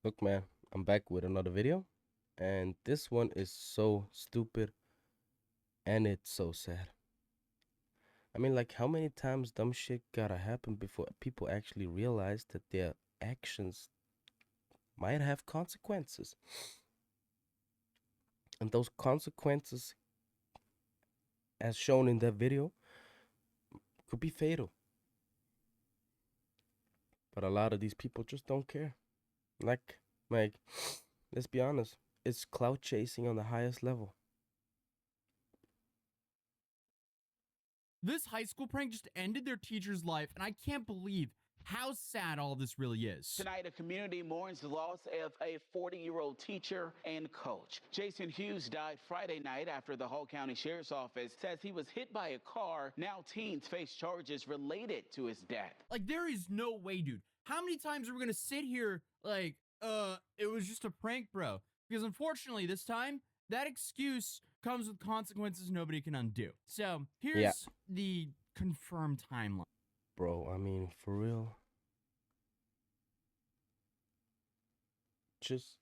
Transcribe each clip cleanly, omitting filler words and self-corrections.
Look, man, I'm back with another video, and this one is so stupid and it's so sad. I mean, like, how many times dumb shit gotta happen before people actually realize that their actions might have consequences? And those consequences, as shown in that video, could be fatal. But a lot of these people just don't care. Like, let's be honest, it's clout chasing on the highest level. This high school prank just ended their teacher's life, and I can't believe how sad all this really is. Tonight, a community mourns the loss of a 40-year-old teacher and coach. Jason Hughes died Friday night after the Hall County Sheriff's Office says he was hit by a car. Now teens face charges related to his death. Like, there is no way, dude. How many times are we gonna sit here like, it was just a prank, bro? Because unfortunately, this time, that excuse comes with consequences nobody can undo. So, Yeah, here's the confirmed timeline. bro, I mean, for real. Just,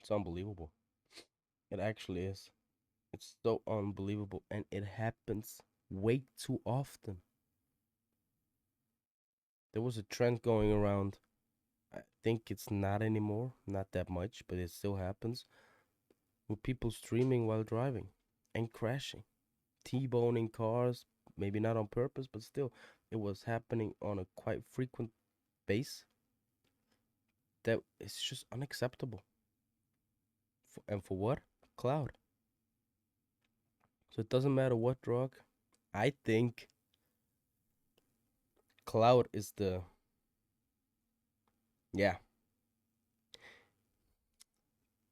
it's unbelievable. It actually is. It's so unbelievable, and it happens way too often. There was a trend going around. I think it's not anymore, not that much, but it still happens with people streaming while driving and crashing, T-boning cars, maybe not on purpose, but still, it was happening on a quite frequent base. That is just unacceptable. And for what? Cloud. So it doesn't matter what drug. I think cloud is the, yeah,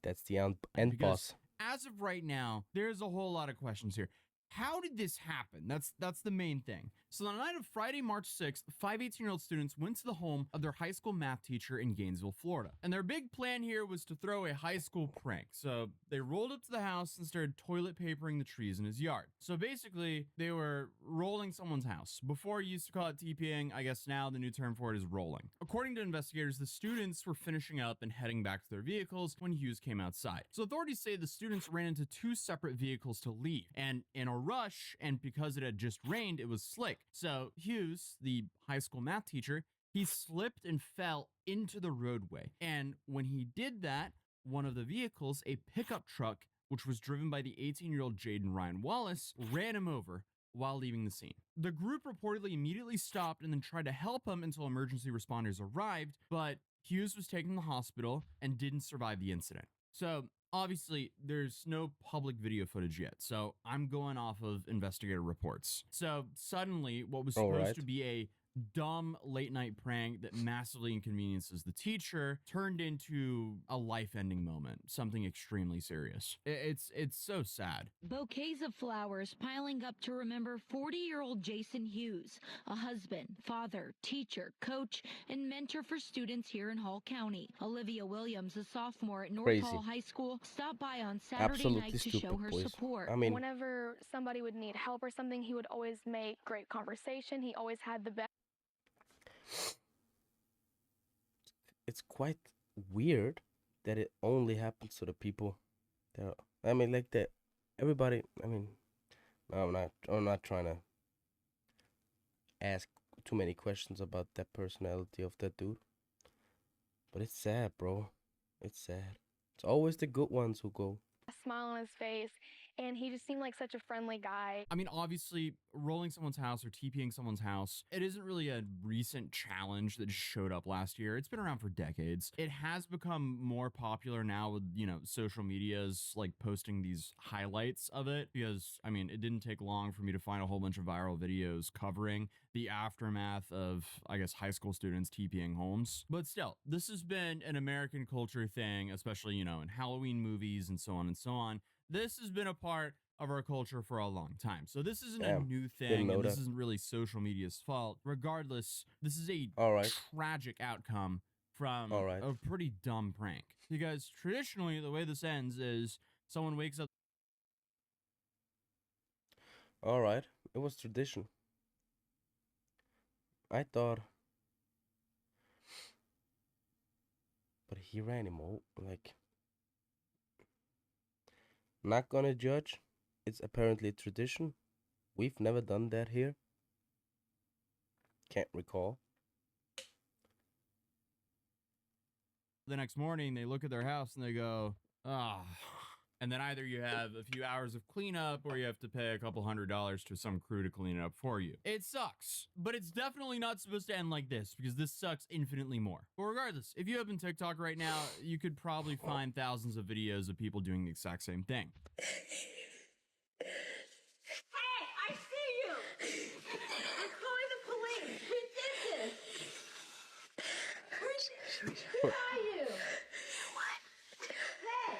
that's the end Because boss. as of right now, there's a whole lot of questions here. How did this happen? That's the main thing. So the night of Friday, March 6th, five 18-year-old students went to the home of their high school math teacher in Gainesville, Florida. And their big plan here was to throw a high school prank. So they rolled up to the house and started toilet papering the trees in his yard. So basically, they were rolling someone's house. Before you used to call it TPing, I guess now the new term for it is rolling. According to investigators, the students were finishing up and heading back to their vehicles when Hughes came outside. So authorities say the students ran into two separate vehicles to leave. And in a rush, and because it had just rained, it was slick. So Hughes, the high school math teacher, he slipped and fell into the roadway. And when he did that, one of the vehicles, a pickup truck, which was driven by the 18-year-old Jaden Ryan Wallace, ran him over while leaving the scene. The group reportedly immediately stopped and then tried to help him until emergency responders arrived, but Hughes was taken to the hospital and didn't survive the incident. So obviously, there's no public video footage yet, so I'm going off of investigator reports. So suddenly, what was All supposed right. to be a dumb late night prank that massively inconveniences the teacher turned into a life-ending moment, something extremely serious. It's so sad. Bouquets of flowers piling up to remember 40-year-old Jason Hughes, a husband, father, teacher, coach, and mentor for students here in Hall County. Olivia Williams, a sophomore at North Crazy. Hall High School, stopped by on Saturday Absolutely night to show stupid, her boys. support. I mean, Whenever somebody would need help or something, he would always make great conversation. He always had the best. it's quite weird that it only happens to the people that I mean, like that. Everybody. I mean, I'm not trying to ask too many questions about that personality of that dude. But it's sad, bro. It's sad. It's always the good ones who go. Smile on his face, and he just seemed like such a friendly guy. I mean, obviously, rolling someone's house or TPing someone's house, it isn't really a recent challenge that just showed up last year. It's been around for decades. It has become more popular now with, social media's like posting these highlights of it because, I mean, it didn't take long for me to find a whole bunch of viral videos covering the aftermath of, I guess, high school students TPing homes. But still, this has been an American culture thing, especially, in Halloween movies and so on and so on. This has been a part of our culture for a long time. So this isn't a Damn, new didn't thing, know and this that. isn't really social media's fault. Regardless, this is a All right, tragic outcome all from right, a pretty dumb prank. Because traditionally, the way this ends is someone wakes up all right. It was tradition. I thought But he ran him over. Like, not gonna judge. It's apparently tradition. We've never done that here. Can't recall. The next morning, they look at their house and they go, ah. And then either you have a few hours of cleanup or you have to pay a couple $100s to some crew to clean it up for you. It sucks, but it's definitely not supposed to end like this because this sucks infinitely more. But regardless, if you open TikTok right now, you could probably find thousands of videos of people doing the exact same thing. Hey, I see you! I'm calling the police! We did this! Where are you? What? Hey!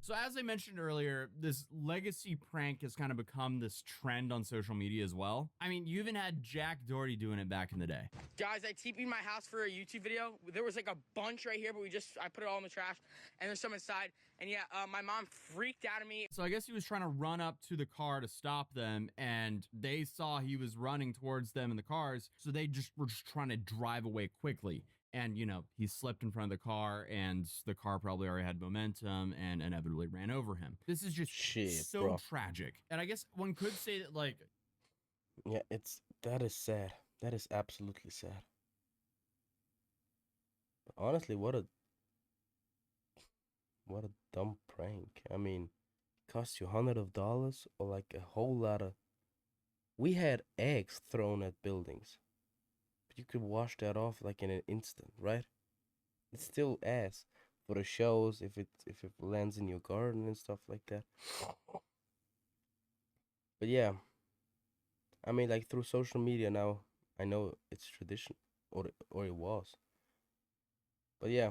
So as I mentioned earlier, this legacy prank has kind of become this trend on social media as well. I mean, you even had Jack Doherty doing it back in the day. Guys, I TP'd my house for a YouTube video. There was like a bunch right here, but I put it all in the trash, and there's some inside. And yeah, my mom freaked out at me. So I guess he was trying to run up to the car to stop them, and they saw he was running towards them in the cars, so they were just trying to drive away quickly. And, you know, he slipped in front of the car, and the car probably already had momentum and inevitably ran over him. This is just so bro. tragic. And I guess one could say that, like... Yeah, that is sad. That is absolutely sad. But honestly, what a dumb prank. I mean, cost you $100 or like a whole lot of... We had eggs thrown at buildings. But you could wash that off like in an instant, right? It's still ass for the shows if it lands in your garden and stuff like that. But yeah, I mean, like through social media now, I know it's tradition, or it was. But yeah,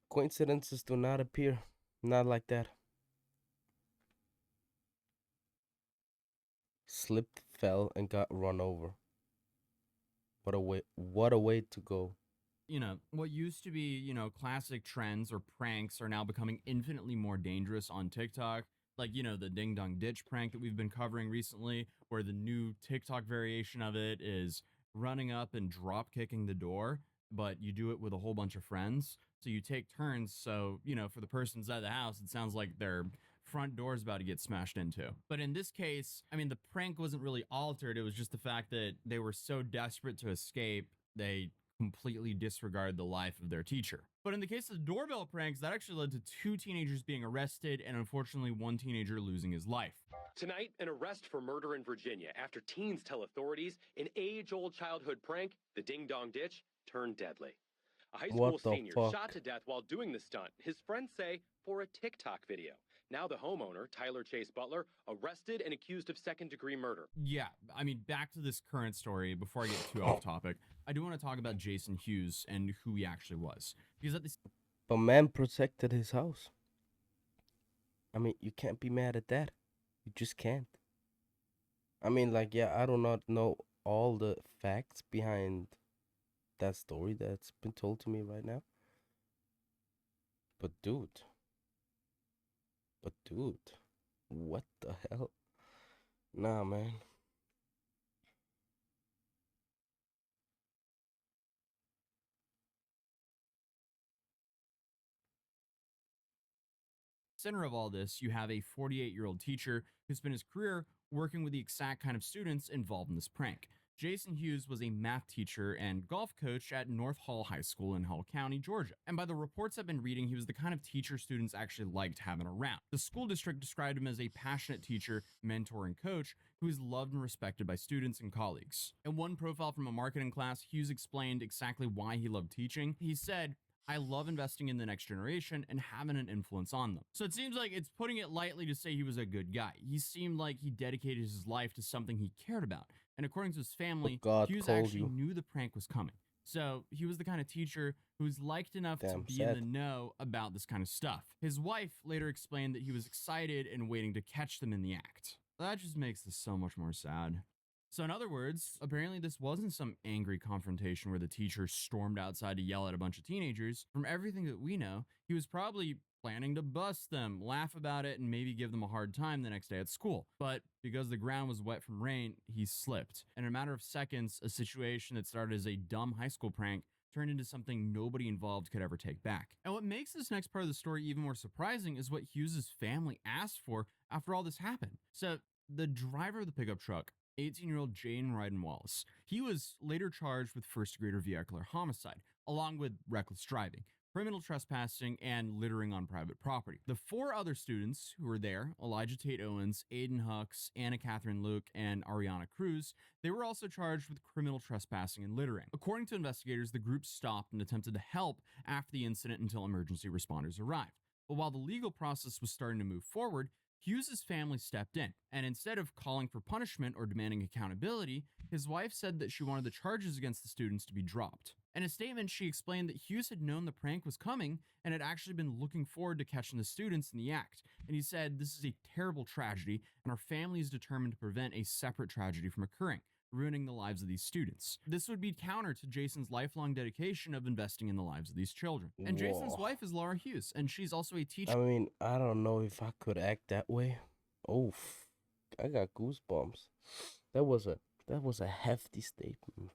coincidences do not appear, not like that. Slipped, fell, and got run over. What a way to go. You know, what used to be, you know, classic trends or pranks are now becoming infinitely more dangerous on TikTok. Like, you know, the ding dong ditch prank that we've been covering recently, where the new TikTok variation of it is running up and drop kicking the door, but you do it with a whole bunch of friends. So you take turns. So, you know, for the person inside the house, it sounds like their front door is about to get smashed into. But in this case, I mean, the prank wasn't really altered. It was just the fact that they were so desperate to escape, they completely disregard the life of their teacher. But in the case of the doorbell pranks, that actually led to 2 teenagers being arrested and unfortunately 1 teenager losing his life. Tonight, an arrest for murder in Virginia after teens tell authorities an age-old childhood prank, the ding-dong ditch, turned deadly. A high school senior shot to death while doing the stunt, his friends say, for a TikTok video. Now the homeowner, Tyler Chase Butler, arrested and accused of second-degree murder. Yeah, I mean, back to this current story, before I get too off topic, I do want to talk about Jason Hughes and who he actually was. Because at this... But man protected his house. I mean, you can't be mad at that. You just can't. I mean, like, yeah, I do not know all the facts behind that story that's been told to me right now. But dude, what the hell? Nah, man. Center of all this, you have a 48-year-old teacher who spent his career working with the exact kind of students involved in this prank. Jason Hughes was a math teacher and golf coach at North Hall High School in Hall County, Georgia. And by the reports I've been reading, he was the kind of teacher students actually liked having around. The school district described him as a passionate teacher, mentor, and coach who is loved and respected by students and colleagues. In one profile from a marketing class, Hughes explained exactly why he loved teaching. He said, "I love investing in the next generation and having an influence on them." So it seems like it's putting it lightly to say he was a good guy. He seemed like he dedicated his life to something he cared about. And according to his family, Hughes actually knew the prank was coming. So he was the kind of teacher who's liked enough to be in the know about this kind of stuff. His wife later explained that he was excited and waiting to catch them in the act. That just makes this so much more sad. So in other words, apparently this wasn't some angry confrontation where the teacher stormed outside to yell at a bunch of teenagers. From everything that we know, he was probably planning to bust them, laugh about it, and maybe give them a hard time the next day at school. But because the ground was wet from rain, he slipped. And in a matter of seconds, a situation that started as a dumb high school prank turned into something nobody involved could ever take back. And what makes this next part of the story even more surprising is what Hughes's family asked for after all this happened. So the driver of the pickup truck, 18-year-old Jane Ryden Wallace, he was later charged with first-degree vehicular homicide, along with reckless driving, criminal trespassing, and littering on private property. The 4 other students who were there, Elijah Tate Owens, Aiden Hucks, Anna Catherine Luke, and Ariana Cruz, they were also charged with criminal trespassing and littering. According to investigators, the group stopped and attempted to help after the incident until emergency responders arrived. But while the legal process was starting to move forward, Hughes's family stepped in, and instead of calling for punishment or demanding accountability, his wife said that she wanted the charges against the students to be dropped. In a statement, she explained that Hughes had known the prank was coming and had actually been looking forward to catching the students in the act. And he said, "This is a terrible tragedy, and our family is determined to prevent a separate tragedy from occurring, ruining the lives of these students." This would be counter to Jason's lifelong dedication of investing in the lives of these children. And Jason's wife is Laura Hughes, and she's also a teacher. I mean, I don't know if I could act that way. Oof, I got goosebumps. That was a hefty statement.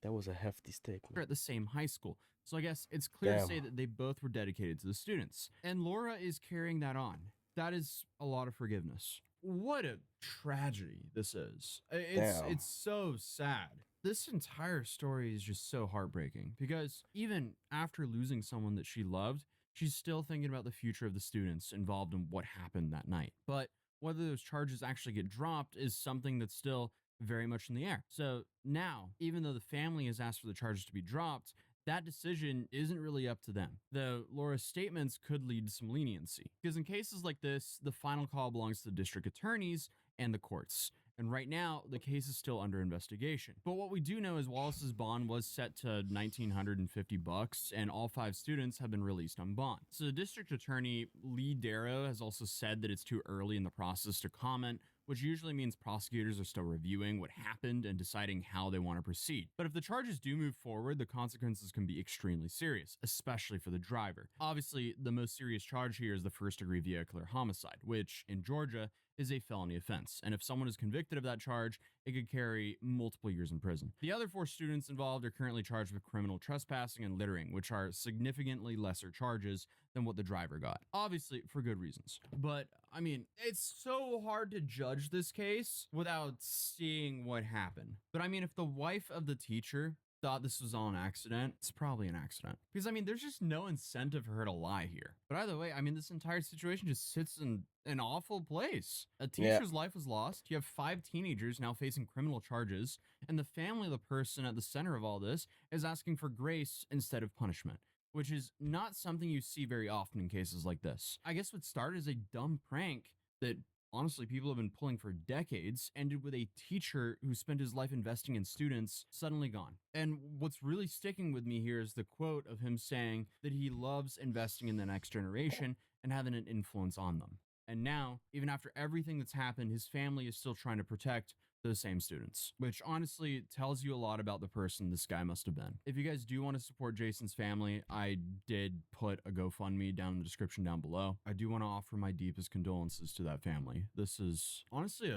That was a hefty statement. At the same high school. So I guess it's clear to say that they both were dedicated to the students. And Laura is carrying that on. That is a lot of forgiveness. What a tragedy this is. It's so sad. This entire story is just so heartbreaking because even after losing someone that she loved, she's still thinking about the future of the students involved in what happened that night. But whether those charges actually get dropped is something that's still very much in the air. So now, even though the family has asked for the charges to be dropped, that decision isn't really up to them, though Laura's statements could lead to some leniency. Because in cases like this, the final call belongs to the district attorneys and the courts. And right now, the case is still under investigation. But what we do know is Wallace's bond was set to $1,950, and all 5 students have been released on bond. So the district attorney, Lee Darrow, has also said that it's too early in the process to comment, which usually means prosecutors are still reviewing what happened and deciding how they want to proceed. But if the charges do move forward, the consequences can be extremely serious, especially for the driver. Obviously, the most serious charge here is the first-degree vehicular homicide, which, in Georgia, is a felony offense. And if someone is convicted of that charge, it could carry multiple years in prison. The other 4 students involved are currently charged with criminal trespassing and littering, which are significantly lesser charges than what the driver got. Obviously, for good reasons. But, I mean, it's so hard to judge this case without seeing what happened. But, I mean, if the wife of the teacher thought this was all an accident, it's probably an accident. Because, I mean, there's just no incentive for her to lie here. But either way, I mean, this entire situation just sits in an awful place. A teacher's life was lost. You have 5 teenagers now facing criminal charges, and the family of the person at the center of all this is asking for grace instead of punishment, which is not something you see very often in cases like this. I guess what started as a dumb prank that honestly people have been pulling for decades ended with a teacher who spent his life investing in students suddenly gone. And what's really sticking with me here is the quote of him saying that he loves investing in the next generation and having an influence on them. And now, even after everything that's happened, his family is still trying to protect those same students, which honestly tells you a lot about the person this guy must have been. If you guys do want to support Jason's family, I did put a GoFundMe down in the description down below. I do want to offer my deepest condolences to that family. This is honestly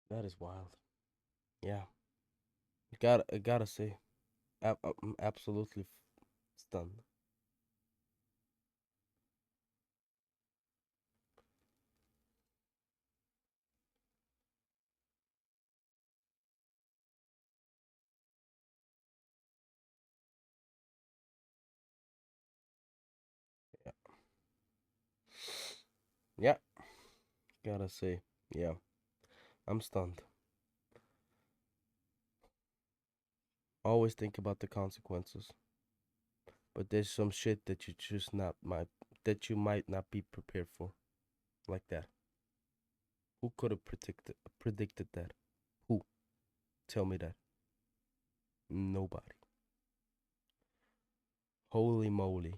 That is wild. Yeah. I gotta say, I'm absolutely stunned. Yeah, gotta say, yeah, I'm stunned. Always think about the consequences, but there's some shit that you might not be prepared for, like that. Who could have predicted that? Who? Tell me that. Nobody. Holy moly.